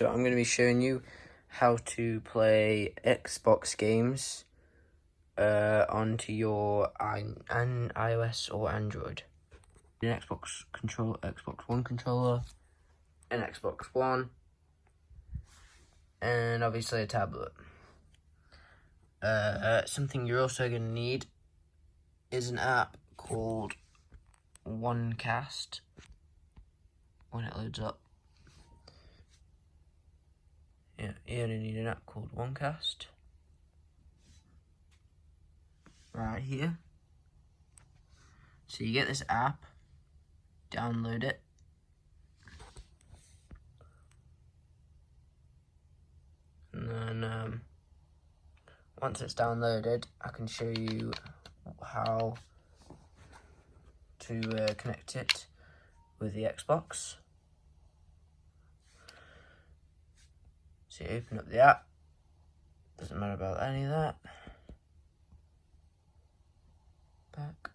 So I'm going to be showing you how to play Xbox games onto your iOS or Android. An Xbox One controller, an Xbox One, and obviously a tablet. Something you're also going to need is an app called OneCast. When it loads up, yeah, you're going to need an app called OneCast. Right here. So you get this app, download it, and then once it's downloaded, I can show you how to connect it with the Xbox. So you open up the app, doesn't matter about any of that. Back.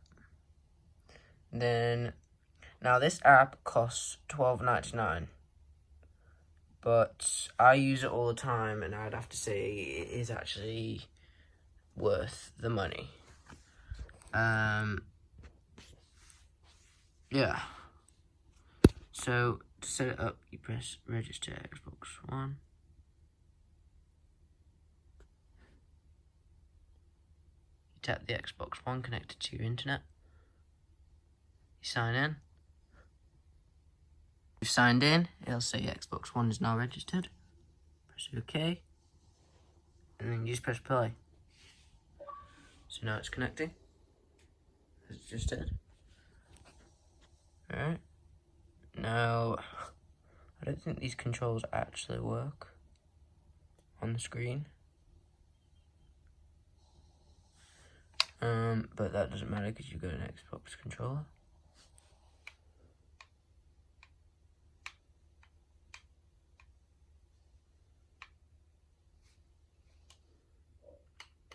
Then, now this app costs $12.99, but I use it all the time, and I'd have to say it is actually worth the money. Yeah. So to set it up, you press register Xbox One. You tap the Xbox One connected to your internet. You sign in. You've signed in, it'll say Xbox One is now registered. Press OK. And then you just press play. So now it's connecting, as it just did. Alright. Now, I don't think these controls actually work on the screen. But that doesn't matter because you've got an Xbox controller.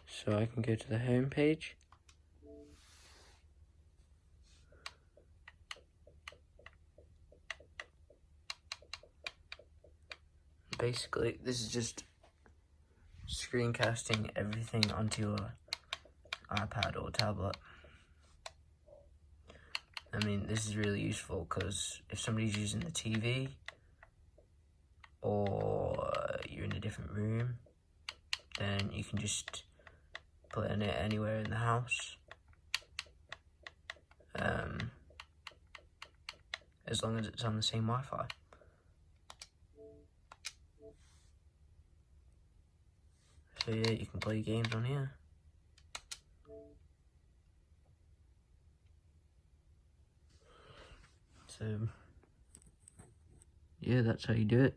So I can go to the home page. Basically, this is just screencasting everything onto your iPad or tablet. I mean, this is really useful because if somebody's using the TV or you're in a different room, then you can just play on it anywhere in the house. As long as it's on the same Wi-Fi. So yeah, you can play games on here. So yeah, that's how you do it.